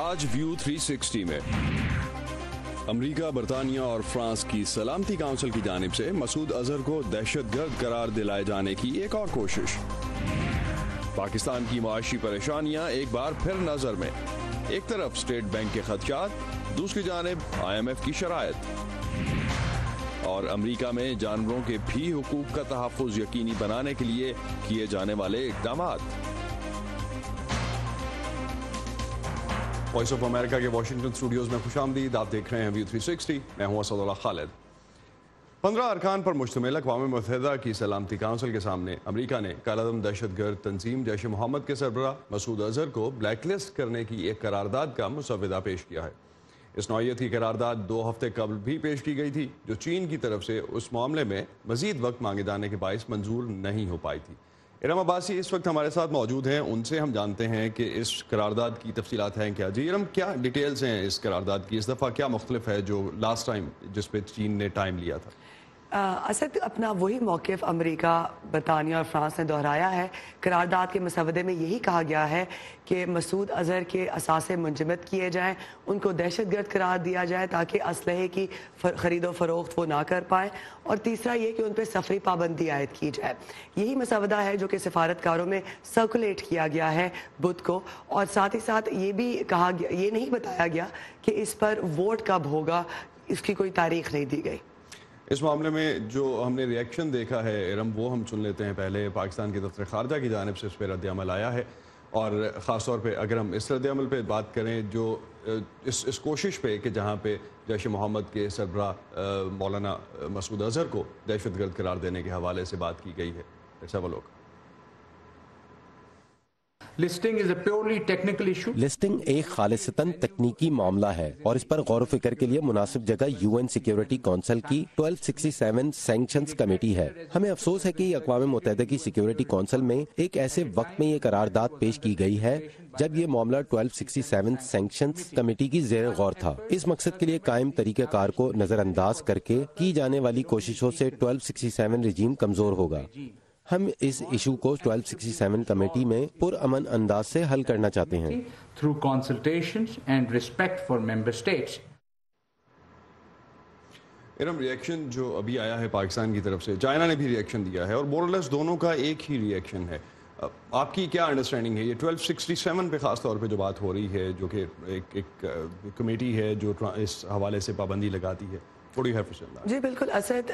आज व्यू 360 में अमेरिका, बरतानिया और फ्रांस की सलामती काउंसिल की जानिब से मसूद अजहर को दहशतगर्द करार दिलाए जाने की एक और कोशिश। पाकिस्तान की माशी परेशानियां एक बार फिर नजर में। एक तरफ स्टेट बैंक के खदशात, दूसरी जानिब IMF की शराइत। और अमेरिका में जानवरों के भी हुकूक का तहफ़्फ़ुज़ यकीनी बनाने के लिए किए जाने वाले इक़दामात। वॉइस ऑफ अमेरिका के वाशिंगटन स्टूडियोज में खुशामदीद। आप देख रहे हैं व्यू 360। मैं हूं असदुल्लाह खालिद। 15 अरकान पर मुश्तमिल अक़वाम मुत्तहिदा की सलामती काउंसिल के सामने अमेरिका ने कालादम दहशतगर्द तंजीम जैश ए मोहम्मद के सरबराह मसूद अजहर को ब्लैकलिस्ट करने की एक करारदाद का मुसव्वदा पेश किया है। इस नौइयत की करारदाद 2 हफ्ते कबल भी पेश की गई थी, जो चीन की तरफ से उस मामले में मजीद वक्त मांगे जाने के बायस मंजूर नहीं हो पाई थी। इरम अब्बासी इस वक्त हमारे साथ मौजूद हैं, उनसे हम जानते हैं कि इस करारदाद की तफसीलात हैं क्या। जी इरम, क्या डिटेल्स हैं इस करारदाद की? इस दफ़ा क्या मुख्तलिफ है जो लास्ट टाइम जिस पे चीन ने टाइम लिया था? असद अपना वही मौक़िफ़ अमेरिका, बरतानिया और फ्रांस ने दोहराया है। करारदाद के मसवदे में यही कहा गया है कि मसूद अजहर के असासे मुंजमद किए जाएँ, उनको दहशतगर्द करार दिया जाए ताकि असलहे की ख़रीदो फ़रोख्त वो ना कर पाएँ, और तीसरा ये कि उन पर सफरी पाबंदी आयद की जाए। यही मसवदा है जो कि सफारतकारों में सर्कुलेट किया गया है बुध को। और साथ ही साथ ये भी कहा गया, ये नहीं बताया गया कि इस पर वोट कब होगा, इसकी कोई तारीख नहीं दी गई। इस मामले में जो हमने रिएक्शन देखा है इरम, वो हम सुन लेते हैं। पहले पाकिस्तान की दफ्तर खारजा की जानिब से इस पर रद्द-ए-अमल आया है, और ख़ास तौर पे अगर हम इस रद्द-ए-अमल पे बात करें जो इस कोशिश पे कि जहाँ पे जैश ए मोहम्मद के सरबराह मौलाना मसूद अजहर को दहशतगर्द करार देने के हवाले से बात की गई है। ऐसा वो लोग listing is a purely technical issue. Listing एक खालिसतन तकनीकी मामला है और इस पर गौर फिक्र के लिए मुनासिब जगह UN सिक्योरिटी काउंसिल की 1267 सैंक्शंस कमेटी है। हमें अफसोस है कि अक़वाम मुत्तहिदा की सिक्योरिटी काउंसिल में एक ऐसे वक्त में ये करारदाद पेश की गई है जब ये मामला 1267 सैंक्शंस कमेटी की ज़ेर गौर था। इस मकसद के लिए कायम तरीक़ेकार को नजरअंदाज करके की जाने वाली कोशिशों से 1267 रजीम कमजोर होगा। हम इस इशू को 1267 कमेटी में पुरअमन अंदाज से हल करना चाहते हैं through consultations and respect for member states. Iram, reaction जो अभी आया है पाकिस्तान की तरफ से, चाइना ने भी रिएक्शन दिया है और मोरलेस दोनों का एक ही रिएक्शन है। आपकी क्या अंडरस्टैंडिंग है? ये 1267 पे खास तौर पे जो बात हो रही है, जो कि एक कमेटी है जो इस हवाले से पाबंदी लगाती है, जी बिल्कुल असद,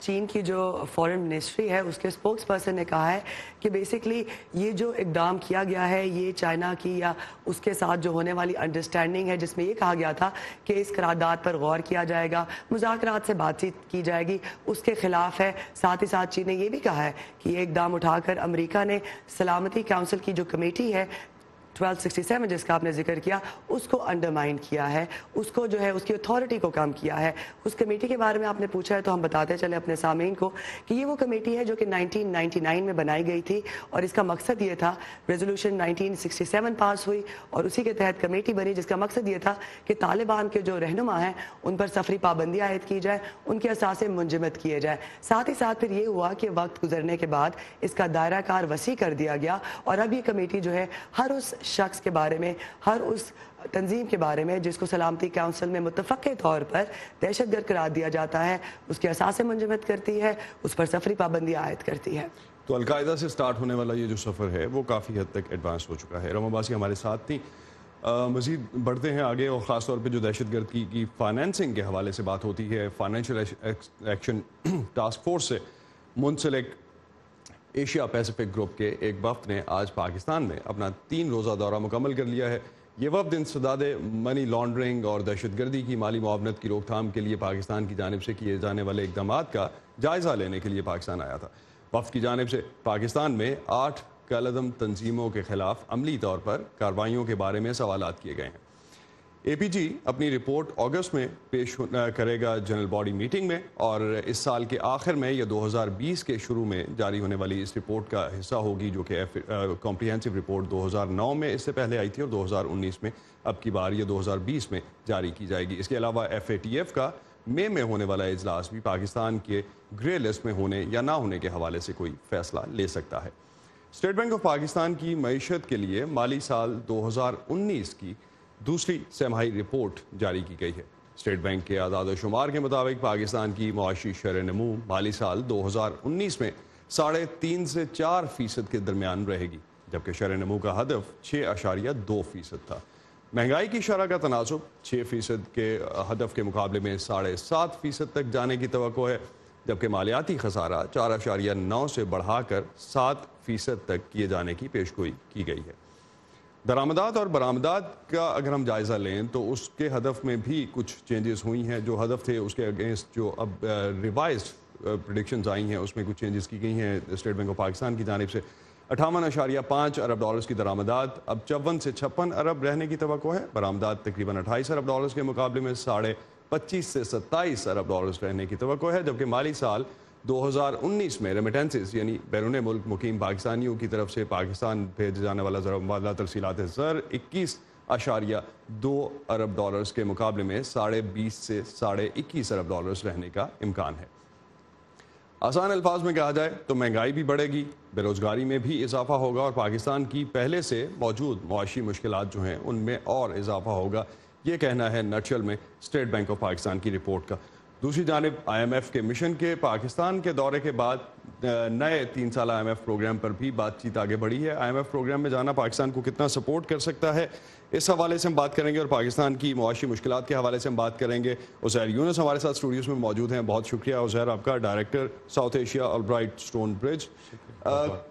चीन की जो फॉरेन मिनिस्ट्री है उसके स्पोक्स पर्सन ने कहा है कि बेसिकली ये जो इकदाम किया गया है ये चाइना की या उसके साथ जो होने वाली अंडरस्टैंडिंग है, जिसमें ये कहा गया था कि इस करारदाद पर गौर किया जाएगा, मुज़ाकरात से बातचीत की जाएगी, उसके खिलाफ है। साथ ही साथ चीन ने यह भी कहा है कि ये इकदाम उठाकर अमेरिका ने सलामती काउंसिल की जो कमेटी है 1267 जिसका आपने जिक्र किया, उसको अंडरमाइन किया है, उसको जो है उसकी अथॉरिटी को कम किया है। उस कमेटी के बारे में आपने पूछा है तो हम बताते चले अपने सामीन को कि ये वो कमेटी है जो कि 1999 में बनाई गई थी, और इसका मकसद ये था, रेजोल्यूशन 1967 पास हुई और उसी के तहत कमेटी बनी जिसका मकसद ये था कि तालिबान के जो रहनुमा हैं उन पर सफरी पाबंदी आयद की जाए, उनके असासे मुंजमद किए जाए। साथ ही साथ फिर ये हुआ कि वक्त गुजरने के बाद इसका दायरा कार वसी कर दिया गया, और अब ये कमेटी जो है हर उस शख्स के बारे में, हर उस तंजीम के बारे में जिसको सलामती काउंसिल में मुतफ़क़े तौर पर दहशतगर्द करार दिया जाता है, उसके असासे मुंजमद करती है, उस पर सफरी पाबंदी आयद करती है। तो अलकायदा से स्टार्ट होने वाला ये जो सफ़र है वो काफ़ी हद तक एडवांस हो चुका है। इरम अब्बासी हमारे साथ थी। मज़ीद बढ़ते हैं आगे, और ख़ास तौर पे जो दहशतगर्द की फाइनेंसिंग के हवाले से बात होती है, फाइनेंशियल एक्शन टास्क फोर्स से मुंसलिक एशिया पैसिफिक ग्रुप के एक वफ़द ने आज पाकिस्तान में अपना 3 रोज़ा दौरा मुकम्मल कर लिया है। ये वफ़द इंसदाद मनी लॉन्ड्रिंग और दहशतगर्दी की माली मुआवनत की रोकथाम के लिए पाकिस्तान की जानिब से किए जाने वाले इक़दामात का जायज़ा लेने के लिए पाकिस्तान आया था। वफ़द की जानिब से पाकिस्तान में 8 कालादम तंजीमों के ख़िलाफ़ अमली तौर पर कार्रवाइयों के बारे में सवालात किए गए हैं। APG अपनी रिपोर्ट अगस्त में पेश करेगा जनरल बॉडी मीटिंग में, और इस साल के आखिर में या 2020 के शुरू में जारी होने वाली इस रिपोर्ट का हिस्सा होगी, जो कि कॉम्प्रिहेंसिव रिपोर्ट 2009 में इससे पहले आई थी और 2019 में, अब की बार ये 2020 में जारी की जाएगी। इसके अलावा FATF का मई में होने वाला इजलास भी पाकिस्तान के ग्रे लिस्ट में होने या ना होने के हवाले से कोई फैसला ले सकता है। स्टेट बैंक ऑफ पाकिस्तान की मईशत के लिए माली साल 2019 की दूसरी सहमाही रिपोर्ट जारी की गई है। स्टेट बैंक के आदाद व शुमार के मुताबिक पाकिस्तान की मुआशी शरह नमू माली साल 2019 में 3.5 से 4% के दरमियान रहेगी, जबकि शरह नमू का हदफ 6.2% था। महंगाई की शरह का तनासुब 6% के हदफ के मुकाबले में 7.5% तक जाने की तवक्को है, जबकि मालियाती खसारा 4.9 से बढ़ाकर 7% तक किए जाने की पेशगोई की गई है। दरामदात और बरामदात का अगर हम जायज़ा लें तो उसके हदफ में भी कुछ चेंजेस हुई हैं। जो हदफ थे उसके अगेंस्ट जो अब रिवाइज्ड प्रेडिक्शंस आई हैं उसमें कुछ चेंजेस की गई हैं। स्टेट बैंक ऑफ पाकिस्तान की जानिब से 58.5 अरब डॉलर्स की दरामदात अब 54 से 56 अरब रहने की तवक्को है। बरामदात तकरीबन 28 अरब डॉलर्स के मुकाबले में 25.5 से 27 अरब डॉलर्स रहने की तवक्को है, जबकि माली साल 2019 में रेमिटेंसेस यानी बैरून मुल्क मुकीम पाकिस्तानियों की तरफ से पाकिस्तान भेजे जाने वाला ज़र तरसीलात ज़र 21.2 अरब डॉलर्स के मुकाबले में 20.5 से 21.5 अरब डॉलर्स रहने का इम्कान है। आसान अल्फाज में कहा जाए तो महंगाई भी बढ़ेगी, बेरोज़गारी में भी इजाफा होगा और पाकिस्तान की पहले से मौजूद मुआशी मुश्किलात जो हैं उनमें और इजाफा होगा। ये कहना है नटशल में स्टेट बैंक ऑफ पाकिस्तान की रिपोर्ट का। दूसरी जानिब IMF के मिशन के पाकिस्तान के दौरे के बाद नए 3 साल IMF प्रोग्राम पर भी बातचीत आगे बढ़ी है। IMF प्रोग्राम में जाना पाकिस्तान को कितना सपोर्ट कर सकता है, इस हवाले से हम बात करेंगे और पाकिस्तान की मुआशी मुश्किलात के हवाले से हम बात करेंगे। उज़ैर यूनुस हमारे साथ स्टूडियोज में मौजूद हैं। बहुत शुक्रिया उज़ैर आपका, director South Asia Albright Stonebridge.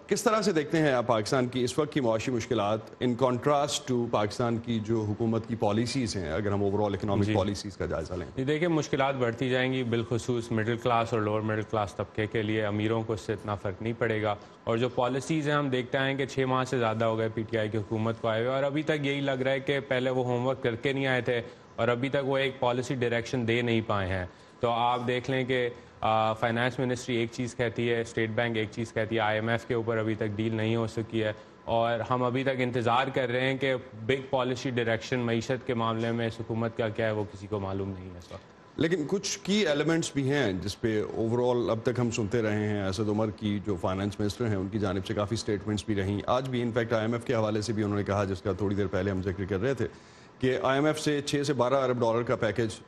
किस तरह से देखते हैं आप पाकिस्तान की इस वक्त की मुआशी मुश्किलात इन कॉन्ट्रास्ट टू पाकिस्तान की जो हुकूमत की पॉलिसीज़ हैं, अगर हम ओवरऑल इकनॉमिक पॉलिसीज़ का जायज़ा लें? ये देखिए, मुश्किलात बढ़ती जाएंगी, बिलखुसूस मिडिल क्लास और लोअर मिडिल क्लास तबके के लिए। अमीरों को इससे इतना फ़र्क नहीं पड़ेगा। और जो पॉलिसीज़ हैं हम देखते हैं कि 6 माह से ज़्यादा हो गए PTI की हुकूमत को आए हुए और अभी तक यही लग रहा है कि पहले वो होमवर्क करके नहीं आए थे और अभी तक वो एक पॉलिसी डायरेक्शन दे नहीं पाए हैं। तो आप देख लें कि फाइनेंस मिनिस्ट्री एक चीज़ कहती है, स्टेट बैंक एक चीज़ कहती है, IMF के ऊपर अभी तक डील नहीं हो सकी है और हम अभी तक इंतज़ार कर रहे हैं कि बिग पॉलिसी डायरेक्शन मईशत के मामले में इस हुकूमत का क्या है वो किसी को मालूम नहीं है इस वक्त। लेकिन कुछ की एलिमेंट्स भी हैं जिस पे ओवरऑल अब तक हम सुनते रहे हैं। असद उमर की जो फाइनेंस मिनिस्टर हैं उनकी जानिब से काफ़ी स्टेटमेंट्स भी रहीं। आज भी इनफैक्ट IMF के हवाले से भी उन्होंने कहा, जिसका थोड़ी देर पहले हम जिक्र कर रहे थे, कि IMF से 6 से 12 अरब डॉलर का पैकेज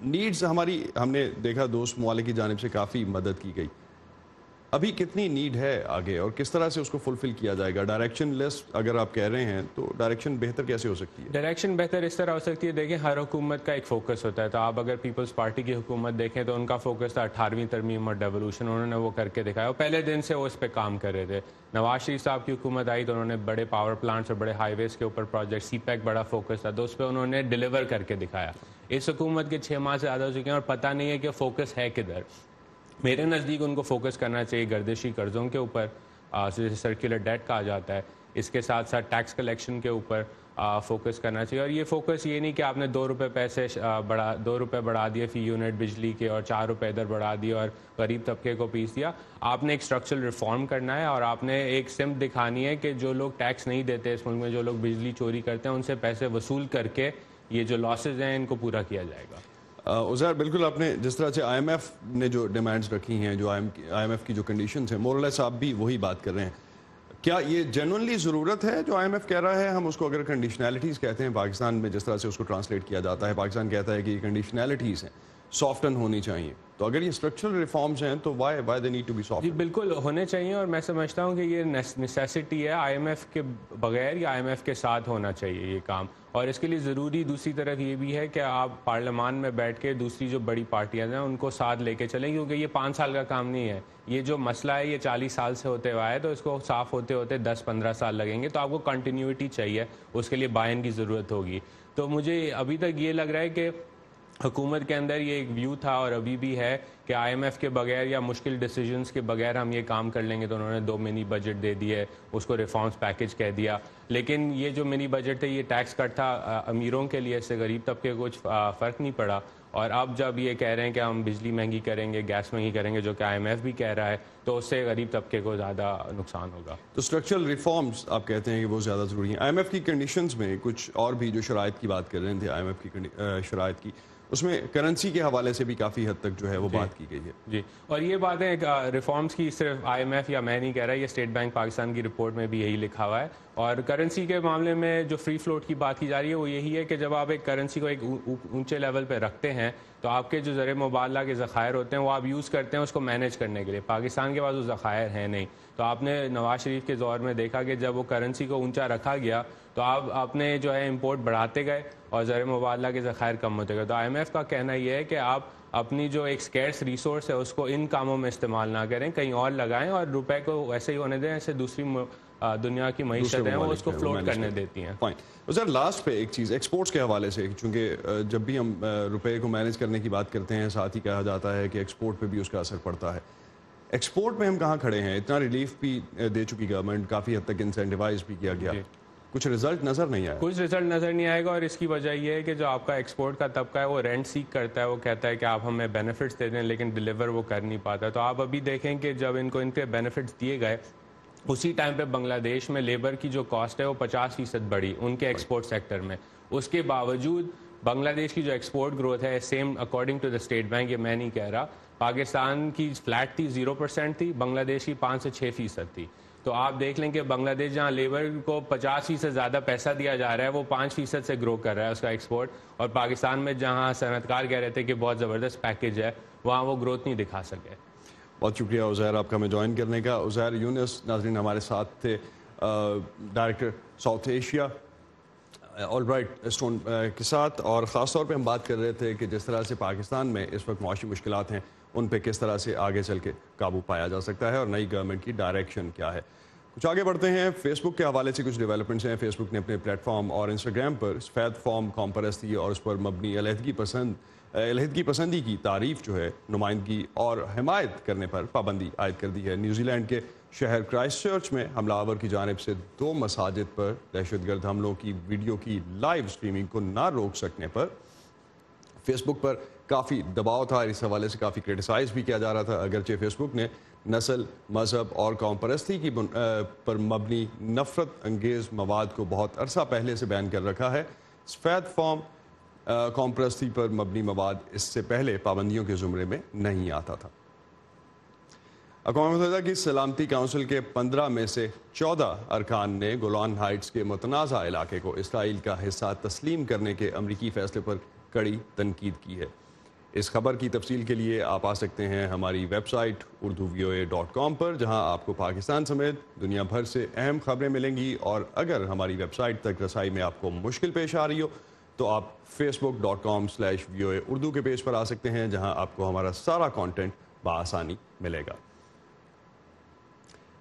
नीड्स हमारी, हमने देखा दोस्त ममालिक की जानिब से काफ़ी मदद की गई। अभी कितनी नीड है आगे और किस तरह से उसको फुलफिल किया जाएगा? डायरेक्शन लेस अगर आप कह रहे हैं तो डायरेक्शन बेहतर कैसे हो सकती है? डायरेक्शन बेहतर इस तरह हो सकती है, देखें हर हुकूमत का एक फोकस होता है। तो आप अगर पीपल्स पार्टी की हुकूमत देखें तो उनका फोकस था 18वीं तरमीम और डेवोल्यूशन, उन्होंने वो करके दिखाया और पहले दिन से वो इस पर काम कर रहे थे। नवाज शरीफ साहब की हुकूमत आई तो उन्होंने बड़े पावर प्लांट्स और बड़े हाईवेज़ के ऊपर प्रोजेक्ट, CPEC बड़ा फोकस था, तो उस पर उन्होंने डिलीवर करके दिखाया। इस हुकूमत के 6 माह से ज़्यादा हो चुके हैं और पता नहीं है कि फोकस है किधर। मेरे नज़दीक उनको फोकस करना चाहिए गर्दिशी कर्ज़ों के ऊपर, जिसे सर्कुलर डेट कहा जाता है, इसके साथ साथ टैक्स कलेक्शन के ऊपर फोकस करना चाहिए। और ये फोकस ये नहीं कि आपने 2 रुपये पैसे 2 रुपये बढ़ा दिए फ़ी यूनिट बिजली के और 4 रुपये इधर बढ़ा दिए और गरीब तबके को पीस दिया। आपने एक स्ट्रक्चरल रिफॉर्म करना है और आपने एक सिम्त दिखानी है कि जो लोग टैक्स नहीं देते इस मुल्क में, जो लोग बिजली चोरी करते हैं, उनसे पैसे वसूल करके ये जो लॉसेज हैं इनको पूरा किया जाएगा। उज़ैर, बिल्कुल आपने जिस तरह से IMF ने जो डिमांड्स रखी हैं, जो IMF की जो कंडीशंस हैं, मोर और लेस आप भी वही बात कर रहे हैं। क्या ये जेन्युइनली ज़रूरत है जो IMF कह रहा है? हम उसको अगर कंडीशनैलिटीज़ कहते हैं पाकिस्तान में, जिस तरह से उसको ट्रांसलेट किया जाता है, पाकिस्तान कहता है कि ये कंडीशनैलिटीज़ हैं, सॉफ्टन होनी चाहिए। तो अगर ये स्ट्रक्चरल रिफॉर्म्स हैं तो why they need to be soft? जी बिल्कुल होने चाहिए और मैं समझता हूँ कि ये नेसेसिटी है, IMF के बगैर या IMF के साथ होना चाहिए ये काम। और इसके लिए ज़रूरी दूसरी तरफ ये भी है कि आप पार्लियामान में बैठ के दूसरी जो बड़ी पार्टियां हैं उनको साथ लेके चलें, क्योंकि ये 5 साल का काम नहीं है। ये जो मसला है ये 40 साल से होते हुआ है, तो इसको साफ़ होते होते 10-15 साल लगेंगे। तो आपको कंटिन्यूटी चाहिए, उसके लिए बायन की ज़रूरत होगी। तो मुझे अभी तक ये लग रहा है कि हुकूमत के अंदर ये एक व्यू था और अभी भी है कि IMF के बगैर या मुश्किल डिसीजंस के बगैर हम ये काम कर लेंगे। तो उन्होंने 2 मिनी बजट दे दिए, उसको रिफॉर्म्स पैकेज कह दिया। लेकिन ये जो मिनी बजट थे ये टैक्स कट था अमीरों के लिए, इससे गरीब तबके को कुछ फ़र्क नहीं पड़ा। और अब जब ये कह रहे हैं कि हम बिजली महंगी करेंगे, गैस महंगी करेंगे, जो कि IMF भी कह रहा है, तो उससे गरीब तबके को ज़्यादा नुकसान होगा। तो स्ट्रक्चरल रिफॉर्म्स आप कहते हैं कि वो ज़्यादा ज़रूरी हैं। IMF की कंडीशंस में कुछ और भी जो शराइत की बात कर रहे थे, IMF की शराइत की, اس میں کرنسی کے حوالے سے بھی کافی حد تک جو ہے وہ بات کی گئی ہے. جی, اور یہ باتیں ریفارمز کی صرف IMF یا میں نہیں کہہ رہا, یہ اسٹیٹ بینک پاکستان کی رپورٹ میں بھی یہی لکھا ہوا ہے. اور کرنسی کے معاملے میں جو فری فلوٹ کی بات کی جا رہی ہے وہ یہی ہے کہ جب آپ ایک کرنسی کو ایک اونچے لیول پہ رکھتے ہیں تو آپ کے جو زر مبادلہ کے ذخائر ہوتے ہیں وہ آپ یوز کرتے ہیں اس کو مینیج کرنے کے لیے. پاکستان کے پاس وہ ذخائر ہیں نہیں, تو آپ نے نواز شریف کے دور میں دیکھا کہ جب وہ کرنسی کو اونچا رکھا گیا تو آپ اپنے جو ہے امپورٹ بڑھاتے گئے اور زر مبادلہ کے ذخائر کم ہوتے گئے. تو IMF کا کہنا یہ ہے کہ آپ اپنی جو ایک اسکیرس ریسورس ہے اس کو ان کاموں میں استعمال نہ کریں, کہیں اور لگائیں اور روپے کو ویسے ہی ہونے دیں ایسے دوسری دنیا کی معیشتیں ہیں وہ اس کو فلوٹ کرنے دیتی ہیں. فائن. سر لاسٹ پہ ایک چیز ایکسپورٹس کے حوالے سے, چونکہ جب بھی ہم روپے کو مینیج کرنے کی بات کرتے ہیں ساتھ ہی کہا جاتا ہے کہ ایکسپورٹ پہ بھی اس کا اثر پڑتا ہے. ایکسپورٹ میں ہم کہاں کھڑے ہیں؟ اتنا ریلیف بھی دے چکی گورنمنٹ, کافی حد تک انسینٹیوائز بھی کیا گیا, کچھ رزلٹ نظر نہیں آیا. کچھ رزلٹ نظر نہیں آئے گا, اور اس کی وجہ یہ ہے کہ جو آپ کا ایکسپورٹ کا طبقہ ہے وہ رینٹ سیک کرتا ہے, وہ کہتا ہے کہ آپ ہمیں بینیفٹس دے دیں لیکن ڈیلیور وہ کر نہیں پاتا. تو آپ ابھی دیکھیں کہ جب ان کے بینیفٹس دیے گئے اسی ٹائم پہ بنگلہ دیش میں لیبر کی جو کاسٹ ہے وہ 50% بڑھی ان کے ایکسپورٹ سیکٹر میں. اس کے باوجود بنگلہ دیش کی جو ایکسپورٹ گروتھ ہے same according to the state bank, یہ میں نہیں کہہ رہا, پاکستان کی فلیٹ تھی 0% تھی, بنگلہ دیش کی 5 سے 6% تھی. تو آپ دیکھ لیں کہ بنگلہ دیش جہاں لیبر کو 50% زیادہ پیسہ دیا جا رہا ہے وہ 5% سے گرو کر رہا ہے اس کا ایکسپورٹ, اور پاکستان میں جہاں صنعت کار کہہ رہے تھے کہ بہت زبردست پیکیج ہے وہاں وہ گروتھ نہیں دکھا سکے. بہت شکریہ عزیر آپ کا ہمیں جوائن کرنے کا. عزیر یونس ناظرین ہمارے ساتھ تھے, ڈائریکٹر ساؤتھ ایشیا آل برائٹ اسٹون کے ساتھ, اور خاص طور پہ ہم بات کر رہے تھے کہ جس طرح سے پاکستان میں اس وقت معاشی مشکلات ہیں ان پہ کس طرح سے آگے چل کے قابو پایا جا سکتا ہے اور نئی گورنمنٹ کی ڈائریکشن کیا ہے. کچھ آگے بڑھتے ہیں. فیس بک کے حوالے سے کچھ ڈیولپمنٹس ہیں. فیس بک نے اپنے پلیٹ فارم اور انسٹاگرام پر سفید فارم قوم پرستی اور اس پر مبنی علیحدگی پسندی کی تعریف جو ہے نمائندگی اور حمایت کرنے پر پابندی عائد کر دی ہے. نیوزی لینڈ کے شہر کرائسٹ چرچ میں حملہ آور کی جانب سے 2 مساجد پر دہشت گرد حملوں کی ویڈیو کی لائیو اسٹریمنگ کو نہ روک سکنے پر فیس بک پر کافی دباؤ تھا. اس حوالے سے کافی کرٹیسائز بھی کیا جا رہا تھا, اگرچہ فیس بک نے نسل, مذہب اور قوم پرستی کی پر مبنی نفرت انگیز مواد کو بہت عرصہ پہلے سے بین کر رکھا ہے. سفید فارم قوم پرستی پر مبنی مواد اس سے پہلے پابندیوں کے زمرے میں نہیں آتا تھا. اقوام متحدہ کی سلامتی کونسل کے 15 میں سے 14 ارکان نے گولان ہائٹس کے متنازع علاقے کو اسرائیل کا حصہ تسلیم کرنے کے امریکی فیصلے پر کڑی تنقید کی ہے. اس خبر کی تفصیل کے لیے آپ آ سکتے ہیں ہماری ویب سائٹ urduvoa.com پر, جہاں آپ کو پاکستان سمیت دنیا بھر سے اہم خبریں ملیں گی. اور اگر ہماری ویب سائٹ تک رسائی میں آپ کو مشکل پیش آ رہی ہو تو آپ facebook.com/VOA اردو کے پیج پر آ سکتے ہیں, جہاں آپ کو ہمارا سارا کانٹینٹ بآسانی ملے گا.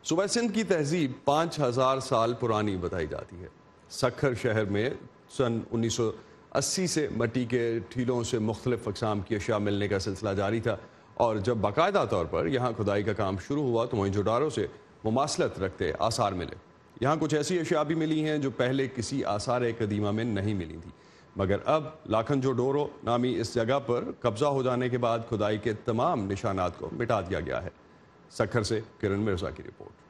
صوبہ سندھ کی تہذیب 5000 سال پرانی بتائی جاتی ہے. سکھر شہر میں سن 1980 سے مٹی کے ٹھیلوں سے مختلف اقسام کی اشیاء ملنے کا سلسلہ جاری تھا, اور جب باقاعدہ طور پر یہاں کھدائی کا کام شروع ہوا تو موئنجو-ڈارو سے مماثلت رکھتے آثار ملے. یہاں کچھ ایسی اشیاء بھی ملی ہیں جو پہلے کسی آثار قدیمہ میں نہیں ملی تھیں, مگر اب لاکھنجو ڈورو نامی اس جگہ پر قبضہ ہو جانے کے بعد کھدائی کے تمام نشانات کو مٹا دیا گیا ہے. سکھر سے کرن مرزا کی رپورٹ.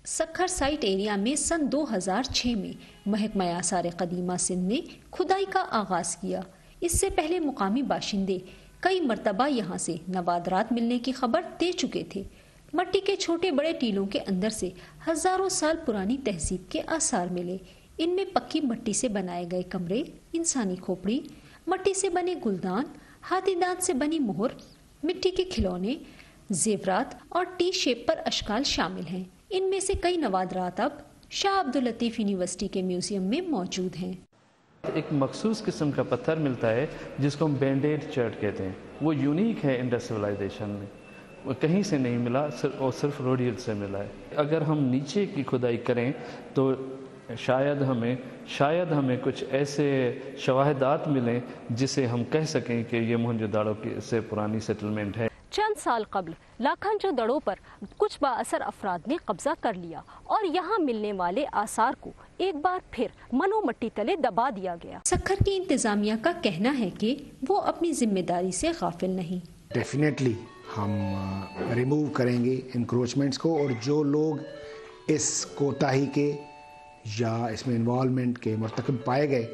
سکھر سائٹ ایریا میں سن 2006 میں محکمہ آثار قدیمہ سندھ نے کھدائی کا آغاز کیا. اس سے پہلے مقامی باشندے کئی مرتبہ یہاں سے نوادرات ملنے کی خبر دے چکے تھے. مٹی کے چھوٹے بڑے ٹیلوں کے اندر سے ہزاروں سال پرانی تہذیب کے آثار ملے. ان میں پکی مٹی سے بنائے گئے کمرے, انسانی کھوپڑی, مٹی سے بنے گلدان, ہاتھی دانت سے بنی مہر, مٹی کے کھلونے, زیورات اور ٹی شیپ پر اشکال شامل ہیں. ان میں سے کئی نوادرات اب شاہ عبداللطیف یونیورسٹی کے میوزیم میں موجود ہیں. ایک مخصوص قسم کا پتھر ملتا ہے جس کو ہم بینڈیڈ چرٹ کہتے ہیں. وہ یونیک ہے انڈس سویلائزیشن میں, وہ کہیں سے نہیں ملا اور صرف روڈیل سے ملا ہے. اگر ہم نیچے کی کھدائی کریں تو شاید ہمیں کچھ ایسے شواہدات ملیں جسے ہم کہہ سکیں کہ یہ موہنجو داڑو کی سے پرانی سیٹلمنٹ ہے. چند سال قبل لاکھنجو دڑوں پر کچھ بااثر افراد نے قبضہ کر لیا اور یہاں ملنے والے آثار کو ایک بار پھر منو مٹی تلے دبا دیا گیا. سکھر کی انتظامیہ کا کہنا ہے کہ وہ اپنی ذمہ داری سے غافل نہیں. ڈیفینیٹلی ہم ریموو کریں گے انکروچمنٹس کو, اور جو لوگ اس کوتاہی کے یا اس میں انوالومنٹ کے مرتکب پائے گئے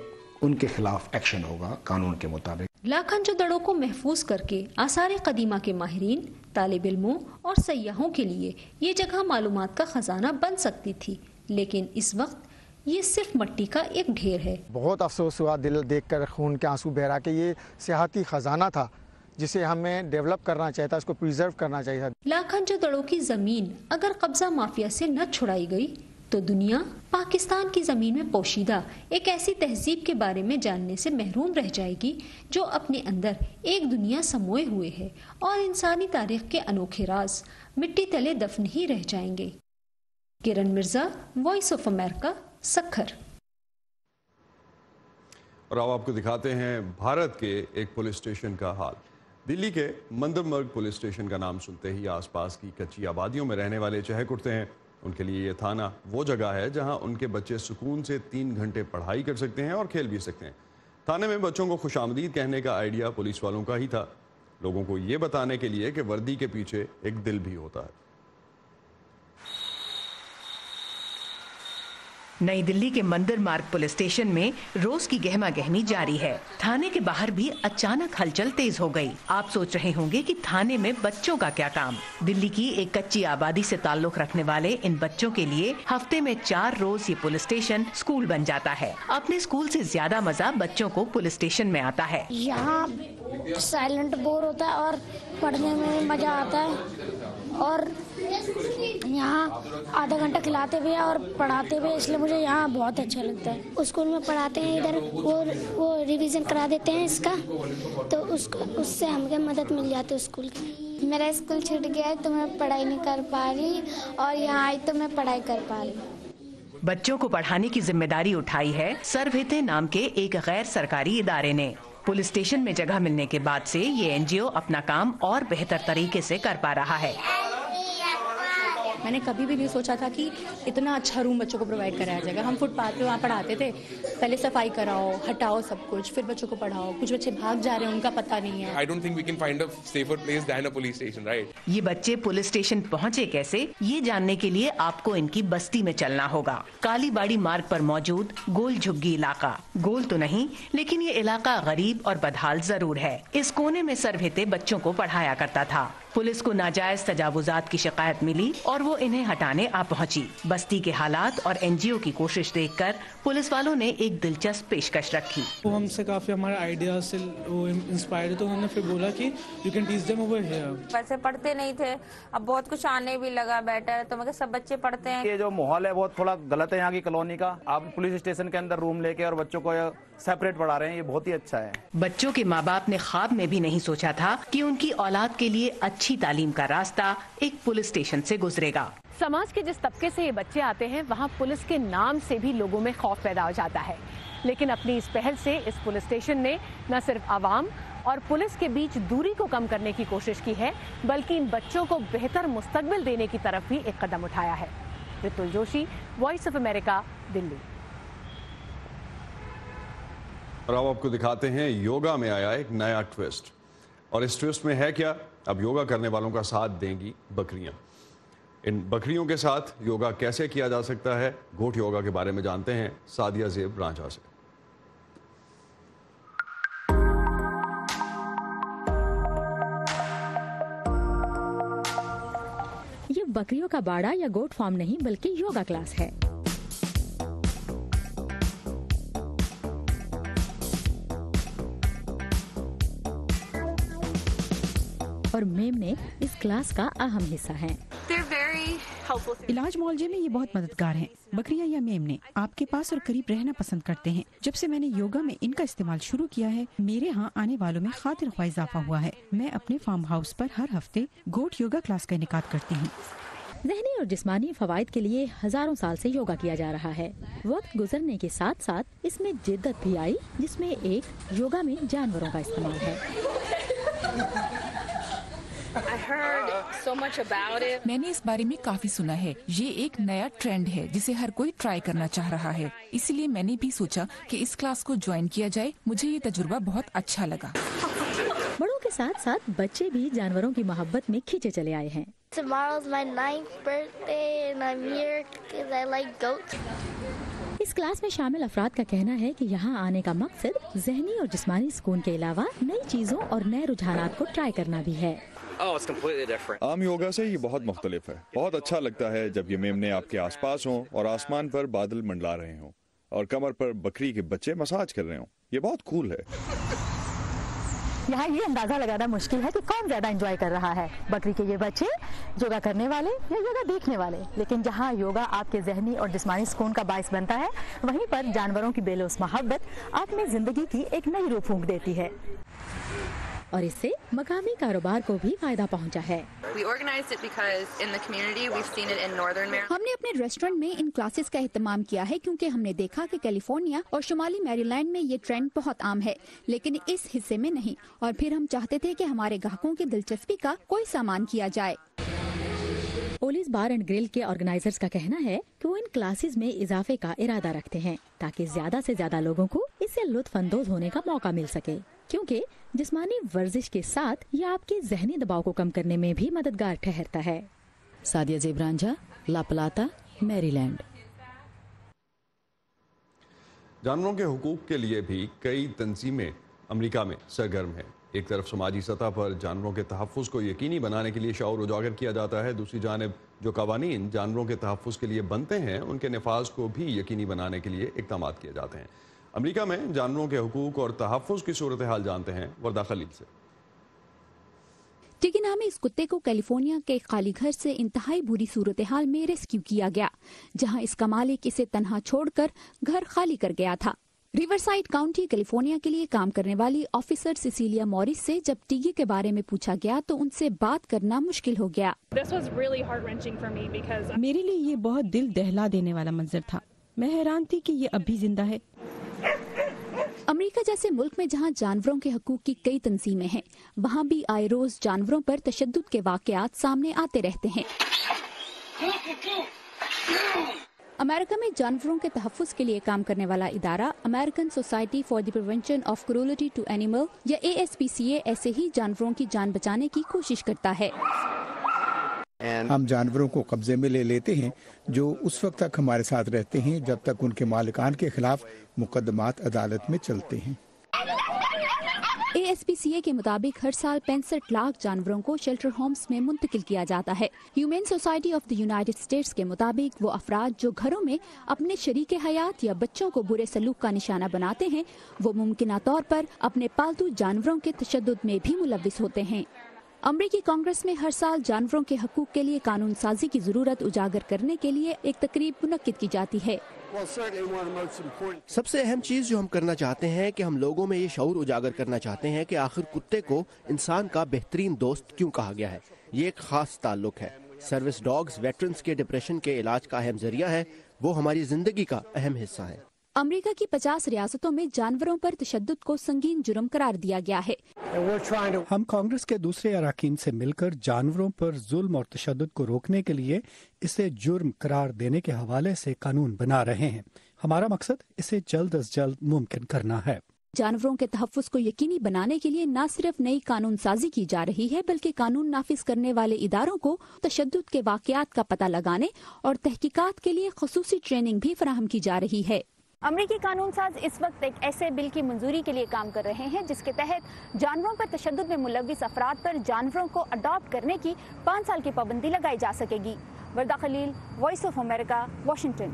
उनके खिलाफ एक्शन होगा कानून के मुताबिक। लाखन दड़ों को महफूज करके आसार कदीमा के माहिरीन, तालिब इल्मों और सयाहों के लिए ये जगह मालूमात का खजाना बन सकती थी, लेकिन इस वक्त ये सिर्फ मिट्टी का एक ढेर है। बहुत अफसोस हुआ, दिल देखकर खून के आंसू बह रहा कि ये सियाहती खजाना था जिसे हमें डेवलप करना चाहिए था, इसको प्रिजर्व करना चाहिए था। लाखन दड़ों की जमीन अगर कब्जा माफिया से न छुड़ाई गई तो दुनिया पाकिस्तान की जमीन में पोशीदा एक ऐसी तहजीब के बारे में जानने से महरूम रह जाएगी जो अपने अंदर एक दुनिया समोए हुए है और इंसानी तारीख के अनोखे राज मिट्टी तले दफन ही रह जाएंगे। Kiran Mirza, Voice of America, Sukkur. और अब आपको दिखाते हैं भारत के एक पुलिस स्टेशन का हाल। दिल्ली के मंदरमर्ग पुलिस स्टेशन का नाम सुनते ही आसपास की कच्ची आबादियों में रहने वाले चहक उठते हैं। उनके लिए ये थाना वो जगह है जहां उनके बच्चे सुकून से 3 घंटे पढ़ाई कर सकते हैं और खेल भी सकते हैं। थाने में बच्चों को खुशामदीद कहने का आइडिया पुलिस वालों का ही था, लोगों को ये बताने के लिए कि वर्दी के पीछे एक दिल भी होता है। नई दिल्ली के मंदिर मार्ग पुलिस स्टेशन में रोज की गहमा गहमी जारी है। थाने के बाहर भी अचानक हलचल तेज हो गई। आप सोच रहे होंगे कि थाने में बच्चों का क्या काम। दिल्ली की एक कच्ची आबादी से ताल्लुक रखने वाले इन बच्चों के लिए हफ्ते में 4 रोज ये पुलिस स्टेशन स्कूल बन जाता है। अपने स्कूल से ज्यादा मजा बच्चों को पुलिस स्टेशन में आता है। यहाँ साइलेंट बोर होता है और पढ़ने में मजा आता है, और यहाँ आधा घंटा खिलाते भी हैं और पढ़ाते भी, इसलिए मुझे यहाँ बहुत अच्छा लगता है। स्कूल में पढ़ाते हैं, इधर वो रिवीजन करा देते हैं इसका, तो उससे हमें मदद मिल जाती है स्कूल की। मेरा स्कूल छूट गया है तो मैं पढ़ाई नहीं कर पा रही, और यहाँ आई तो मैं पढ़ाई कर पा रही। बच्चों को पढ़ाने की जिम्मेदारी उठाई है सर्वहित नाम के एक गैर सरकारी इदारे ने। पुलिस स्टेशन में जगह मिलने के बाद से ये एनजीओ अपना काम और बेहतर तरीके से कर पा रहा है। मैंने कभी भी नहीं सोचा था कि इतना अच्छा रूम बच्चों को प्रोवाइड कराया जाएगा। हम फुटपाथ पे वहाँ पढ़ाते थे, पहले सफाई कराओ, हटाओ सब कुछ, फिर बच्चों को पढ़ाओ। कुछ बच्चे भाग जा रहे हैं, उनका पता नहीं है। I don't think we can find a safer place than a police station, right? ये बच्चे पुलिस स्टेशन पहुँचे कैसे, ये जानने के लिए आपको इनकी बस्ती में चलना होगा। कालीबाड़ी मार्ग पर मौजूद गोल झुग्गी इलाका। गोल तो नहीं, लेकिन ये इलाका गरीब और बदहाल जरूर है। इस कोने में सरभेते बच्चों को पढ़ाया करता था। पुलिस को नाजायज तजावुजात की शिकायत मिली और वो इन्हें हटाने आ पहुंची। बस्ती के हालात और एनजीओ की कोशिश देखकर पुलिस वालों ने एक दिलचस्प पेशकश रखी। वो हमसे काफी हमारे आइडिया से वो इंस्पायर्ड, तो उन्होंने फिर बोला कि you can teach them over here. वैसे पढ़ते नहीं थे, अब बहुत कुछ आने भी लगा बेटर, तो मैं सब बच्चे पढ़ते हैं। ये जो माहौल है बहुत थोड़ा गलत है यहाँ की कॉलोनी का। आप पुलिस स्टेशन के अंदर रूम लेके और बच्चों को सेपरेट पढ़ा रहे हैं, ये बहुत ही अच्छा है। बच्चों के माँ बाप ने ख्वाब में भी नहीं सोचा था कि उनकी औलाद के लिए अच्छी तालीम का रास्ता एक पुलिस स्टेशन से गुजरेगा। समाज के जिस तबके से ये बच्चे आते हैं, वहाँ पुलिस के नाम से भी लोगों में खौफ पैदा हो जाता है। लेकिन अपनी इस पहल से इस पुलिस स्टेशन ने न सिर्फ आवाम और पुलिस के बीच दूरी को कम करने की कोशिश की है, बल्कि इन बच्चों को बेहतर मुस्तकबिल देने की तरफ भी एक कदम उठाया है। Ritul Joshi, voice of America, Delhi. और अब आपको दिखाते हैं योगा में आया एक नया ट्विस्ट। और इस ट्विस्ट में है क्या, अब योगा करने वालों का साथ देंगी बकरियां। इन बकरियों के साथ योगा कैसे किया जा सकता है, गोट योगा के बारे में जानते हैं सादिया ज़ेब रांझा से। ये बकरियों का बाड़ा या गोट फार्म नहीं, बल्कि योगा क्लास है। और मेमने इस क्लास का अहम हिस्सा हैं। इलाज मुआवजे में ये बहुत मददगार हैं। बकरियां या मेमने आपके पास और करीब रहना पसंद करते हैं। जब से मैंने योगा में इनका इस्तेमाल शुरू किया है, मेरे यहाँ आने वालों में खातिर ख्वाह इजाफा हुआ है। मैं अपने फार्म हाउस पर हर हफ्ते गोट योगा क्लास का इनेकाद करती हूँ। ज़हनी और जिस्मानी फवायद के लिए हजारों साल से योगा किया जा रहा है। वक्त गुजरने के साथ साथ इसमें जिद्दत भी आई, जिसमें एक योगा में जानवरों का इस्तेमाल है। मैंने इस बारे में काफी सुना है। ये एक नया ट्रेंड है जिसे हर कोई ट्राई करना चाह रहा है, इसलिए मैंने भी सोचा कि इस क्लास को ज्वाइन किया जाए। मुझे ये तजुर्बा बहुत अच्छा लगा। बड़ों के साथ साथ बच्चे भी जानवरों की मोहब्बत में खींचे चले आए हैं। Tomorrow's my 9th birthday and I'm here because I like goats. اس کلاس میں شامل افراد کا کہنا ہے کہ یہاں آنے کا مقصد ذہنی اور جسمانی سکون کے علاوہ نئی چیزوں اور نئے رجحانات کو ٹرائی کرنا بھی ہے۔ عام یوگا سے یہ بہت مختلف ہے۔ بہت اچھا لگتا ہے جب یہ میمنے آپ کے آس پاس ہوں اور آسمان پر بادل منڈلا رہے ہوں اور کمر پر بکری کے بچے مساج کر رہے ہوں۔ یہ بہت کول ہے۔ یہاں یہ اندازہ لگانا مشکل ہے کہ کون زیادہ انجوائے کر رہا ہے، بکری کے یہ بچے، یوگا کرنے والے یا یوگا دیکھنے والے۔ لیکن جہاں یوگا آپ کے ذہنی اور جسمانی سکون کا باعث بنتا ہے، وہیں پر جانوروں کی بے لوث محبت آپ میں زندگی کی ایک نئی روح پھونک دیتی ہے اور اس سے مقامی کاروبار کو بھی فائدہ پہنچا ہے۔ ہم نے اپنے ریسٹورنٹ میں ان کلاسز کا اہتمام کیا ہے کیونکہ ہم نے دیکھا کہ کیلیفورنیا اور شمالی میری لینڈ میں یہ ٹرینڈ بہت عام ہے لیکن اس حصے میں نہیں، اور پھر ہم چاہتے تھے کہ ہمارے گاہکوں کی دلچسپی کا کوئی سامان کیا جائے۔ پولیس بار اینڈ گرل کے آرگنائزرز کا کہنا ہے کہ وہ ان کلاسز میں اضافے کا ارادہ رکھتے ہیں تاکہ زیادہ سے زیادہ لوگوں کو اس سے لطف اندوز ہونے کا موقع مل سکے، کیونکہ جسمانی ورزش کے ساتھ یہ آپ کے ذہنی دباؤ کو کم کرنے میں بھی مددگار ٹھہرتا ہے۔ سادیہ زیبرانجا، لا پلاتا، میری لینڈ۔ جانوروں کے حقوق کے لیے بھی کئی تنظیمیں امریکہ میں سرگرم ہیں۔ ایک طرف سماجی سطح پر جانوروں کے تحفظ کو یقینی بنانے کے لیے شعور اجاگر کیا جاتا ہے، دوسری جانب جو قوانین جانوروں کے تحفظ کے لیے بنتے ہیں ان کے نفاذ کو بھی یقینی بنانے کے لیے اقدامات کیے جاتے ہیں۔ امریکہ میں جانوروں کے حقوق اور تحفظ کی صورتحال جانتے ہیں وردہ خلیل سے۔ ٹکی نامی اس کتے کو کیلیفورنیا کے ایک خالی گھر سے انتہائی بری صورتحال میں ریسکیو کیا گیا، جہاں اس کا مالک اسے تنہا چھوڑ کر گھر خالی کر گیا تھا۔ ریور سائڈ کاؤنٹی کیلیفورنیا کے لیے کام کرنے والی آفیسر سیسیلیا موریس سے جب ٹیگی کے بارے میں پوچھا گیا تو ان سے بات کرنا مشکل ہو گیا۔ میرے لیے یہ بہت دل دہلا دینے والا منظر تھا۔ میں حیران تھی کہ یہ اب بھی زندہ ہے۔ امریکہ جیسے ملک میں جہاں جانوروں کے حقوق کی کئی تنظیمیں ہیں، وہاں بھی آئے روز جانوروں پر تشدد کے واقعات سامنے آتے رہتے ہیں۔ امریکہ میں جانوروں کے تحفظ کے لیے کام کرنے والا ادارہ American Society for the Prevention of Cruelty to Animal یا ASPCA ایسے ہی جانوروں کی جان بچانے کی کوشش کرتا ہے۔ ہم جانوروں کو قبضے میں لے لیتے ہیں جو اس وقت تک ہمارے ساتھ رہتے ہیں جب تک ان کے مالکان کے خلاف مقدمات عدالت میں چلتے ہیں۔ ASPCA کے مطابق ہر سال 65 لاکھ جانوروں کو شیلٹر ہومز میں منتقل کیا جاتا ہے۔ Humane Society of the United States کے مطابق وہ افراد جو گھروں میں اپنے شریک حیات یا بچوں کو برے سلوک کا نشانہ بناتے ہیں، وہ ممکنہ طور پر اپنے پالتو جانوروں کے تشدد میں بھی ملوث ہوتے ہیں۔ امریکی کانگریس میں ہر سال جانوروں کے حقوق کے لیے قانون سازی کی ضرورت اجاگر کرنے کے لیے ایک تقریب منعقد کی جاتی ہے۔ سب سے اہم چیز جو ہم کرنا چاہتے ہیں کہ ہم لوگوں میں یہ شعور اجاگر کرنا چاہتے ہیں کہ آخر کتے کو انسان کا بہترین دوست کیوں کہا گیا ہے۔ یہ ایک خاص تعلق ہے۔ سروس ڈاگز ویٹرنز کے ڈپریشن کے علاج کا اہم ذریعہ ہے، وہ ہماری زندگی کا اہم حصہ ہے۔ امریکہ کی 50 ریاستوں میں جانوروں پر تشدد کو سنگین جرم قرار دیا گیا ہے۔ ہم کانگریس کے دوسرے اراکین سے مل کر جانوروں پر ظلم اور تشدد کو روکنے کے لیے اسے جرم قرار دینے کے حوالے سے قانون بنا رہے ہیں۔ ہمارا مقصد اسے جلد از جلد ممکن کرنا ہے۔ جانوروں کے تحفظ کو یقینی بنانے کے لیے نہ صرف نئی قانون سازی کی جا رہی ہے بلکہ قانون نافذ کرنے والے اداروں کو تشدد کے واقعات کا پتہ لگانے اور تحقیقات کے لیے خصوصی ٹریننگ بھی فراہم کی جا رہی ہے۔ امریکی قانون ساز اس وقت ایک ایسے بل کی منظوری کے لیے کام کر رہے ہیں جس کے تحت جانوروں پر تشدد میں ملوث افراد پر جانوروں کو اڈاپٹ کرنے کی 5 سال کی پابندی لگائی جا سکے گی۔ وردہ خلیل، وائس آف امریکہ، واشنگٹن۔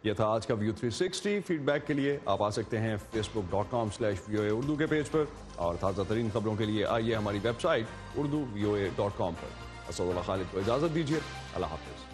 یہ تھا آج کا ویو 360۔ فیڈ بیک کے لیے آپ آ سکتے ہیں facebook.com/VOA اردو کے پیج پر، اور تازہ ترین خبروں کے لیے آئیے ہماری ویب سائٹ urduvoa.com پر۔ اسد اللہ خالد کو اجازت دیجیے، اللہ حافظ۔